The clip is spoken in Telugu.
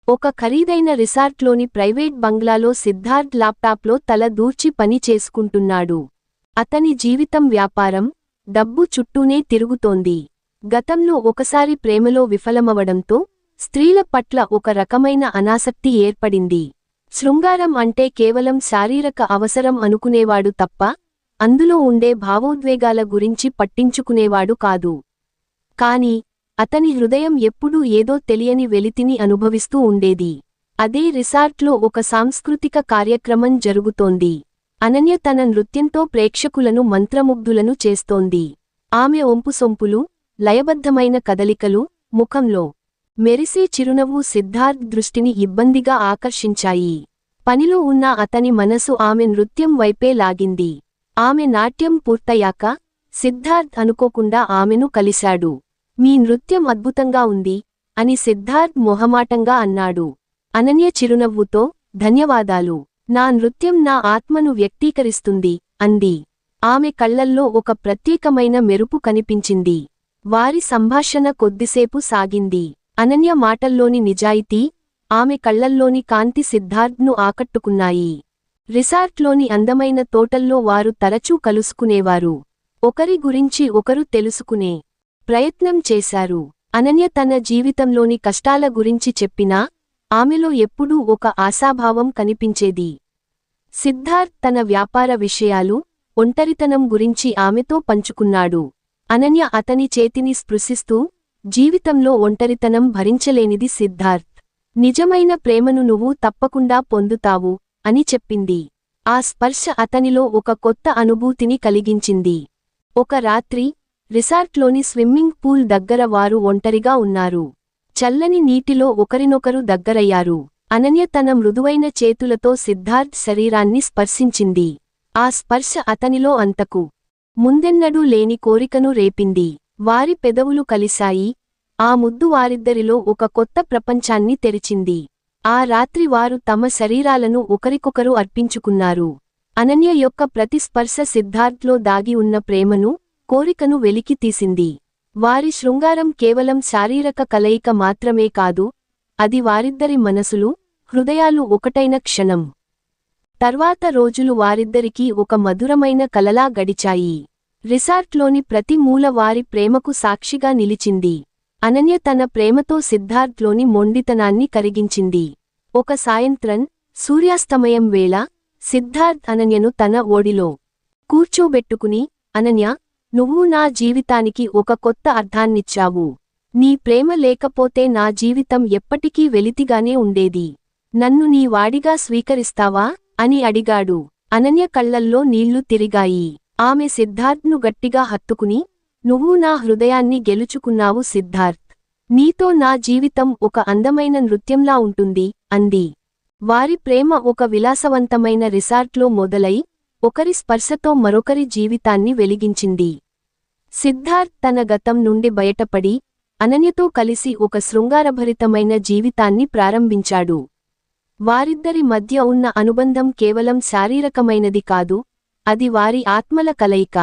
ఒక ఖరీదైన రిసార్ట్లోని ప్రైవేట్ బంగ్లాలో సిద్ధార్థ్ ల్యాప్టాప్లో తల దూర్చి పని చేసుకుంటున్నాడు. అతని జీవితం వ్యాపారం, డబ్బు చుట్టూనే తిరుగుతోంది. గతంలో ఒకసారి ప్రేమలో విఫలమవడంతో స్త్రీల పట్ల ఒక రకమైన అనాసక్తి ఏర్పడింది. శృంగారం అంటే కేవలం శారీరక అవసరం అనుకునేవాడు తప్ప అందులో ఉండే భావోద్వేగాల గురించి పట్టించుకునేవాడు కాదు. కాని అతని హృదయం ఎప్పుడూ ఏదో తెలియని వెలితిని అనుభవిస్తూ ఉండేది. అదే రిసార్ట్లో ఒక సాంస్కృతిక కార్యక్రమం జరుగుతోంది. అనన్య తన నృత్యంతో ప్రేక్షకులను మంత్రముగ్ధులను చేస్తోంది. ఆమె ఒంపుసొంపులు, లయబద్ధమైన కదలికలు, ముఖంలో మెరిసే చిరునవ్వు సిద్ధార్థ్ దృష్టిని ఇబ్బందిగా ఆకర్షించాయి. పనిలో ఉన్న అతని మనసు ఆమె నృత్యం వైపే లాగింది. ఆమె నాట్యం పూర్తయ్యాక సిద్ధార్థ్ అనుకోకుండా ఆమెను కలిశాడు. మీ నృత్యం అద్భుతంగా ఉంది అని సిద్ధార్థ్ మొహమాటంగా అన్నాడు. అనన్య చిరునవ్వుతో, ధన్యవాదాలు. నా నృత్యం నా ఆత్మను వ్యక్తీకరిస్తుంది అంది. ఆమె కళ్లల్లో ఒక ప్రత్యేకమైన మెరుపు కనిపించింది. వారి సంభాషణ కొద్దిసేపు సాగింది. అనన్య మాటల్లోని నిజాయితీ, ఆమె కళ్లల్లోని కాంతి సిద్ధార్థ్ను ఆకట్టుకున్నాయి. రిసార్ట్లోని అందమైన తోటల్లో వారు తరచూ కలుసుకునేవారు. ఒకరి గురించి ఒకరు తెలుసుకునే ప్రయత్నం చేశారు. అనన్య తన జీవితంలోని కష్టాల గురించి చెప్పినా ఆమెలో ఎప్పుడూ ఒక ఆశాభావం కనిపించేది. సిద్ధార్థ్ తన వ్యాపార విషయాలు, ఒంటరితనం గురించి ఆమెతో పంచుకున్నాడు. అనన్య అతని చేతిని స్పృశిస్తూ, జీవితంలో ఒంటరితనం భరించలేనిది సిద్ధార్థ్. నిజమైన ప్రేమను నువ్వు తప్పకుండా పొందుతావు అని చెప్పింది. ఆ స్పర్శ అతనిలో ఒక కొత్త అనుభూతిని కలిగించింది. ఒక రాత్రి రిసార్ట్లోని స్విమ్మింగ్ పూల్ దగ్గర వారు ఒంటరిగా ఉన్నారు. చల్లని నీటిలో ఒకరినొకరు దగ్గరయ్యారు. అనన్య తన మృదువైన చేతులతో సిద్ధార్థ్ శరీరాన్ని స్పర్శించింది. ఆ స్పర్శ అతనిలో అంతకు ముందెన్నడూ లేని కోరికను రేపింది. వారి పెదవులు కలిశాయి. ఆ ముద్దు వారిద్దరిలో ఒక కొత్త ప్రపంచాన్ని తెరిచింది. ఆ రాత్రి వారు తమ శరీరాలను ఒకరికొకరు అర్పించుకున్నారు. అనన్య యొక్క ప్రతి స్పర్శ సిద్ధార్థ్లో దాగి ఉన్న ప్రేమను, కోరికను వెలికి తీసింది. వారి శృంగారం కేవలం శారీరక కలయిక మాత్రమే కాదు, అది వారిద్దరి మనసులు, హృదయాలు ఒకటైన క్షణం. తర్వాత రోజులు వారిద్దరికీ ఒక మధురమైన కలలా గడిచాయి. రిసార్ట్లోని ప్రతి మూల వారి ప్రేమకు సాక్షిగా నిలిచింది. అనన్య తన ప్రేమతో సిద్ధార్థ్లోని మొండితనాన్ని కరిగించింది. ఒక సాయంత్రం, సూర్యాస్తమయం వేళ, సిద్ధార్థ్ అనన్యను తన ఓడిలో కూర్చోబెట్టుకుని, అనన్య, నువ్వు నా జీవితానికి ఒక కొత్త అర్థాన్నిచ్చావు. నీ ప్రేమ లేకపోతే నా జీవితం ఎప్పటికీ వెలితిగానే ఉండేది. నన్ను నీ వాడిగా స్వీకరిస్తావా అని అడిగాడు. అనన్య కళ్లల్లో నీళ్లు తిరిగాయి. ఆమె సిద్ధార్థ్ను గట్టిగా హత్తుకుని, నువ్వు నా హృదయాన్ని గెలుచుకున్నావు సిద్ధార్థ్. నీతో నా జీవితం ఒక అందమైన నృత్యంలా ఉంటుంది అంది. వారి ప్రేమ ఒక విలాసవంతమైన రిసార్ట్లో మొదలై, ఒకరి స్పర్శతో మరొకరి జీవితాన్ని వెలిగించింది. సిద్ధార్థ్ తన గతం నుండి బయటపడి, అనన్యతో కలిసి ఒక శృంగారభరితమైన జీవితాన్ని ప్రారంభించాడు. వారిద్దరి మధ్య ఉన్న అనుబంధం కేవలం శారీరకమైనది కాదు, అది వారి ఆత్మల కలయిక.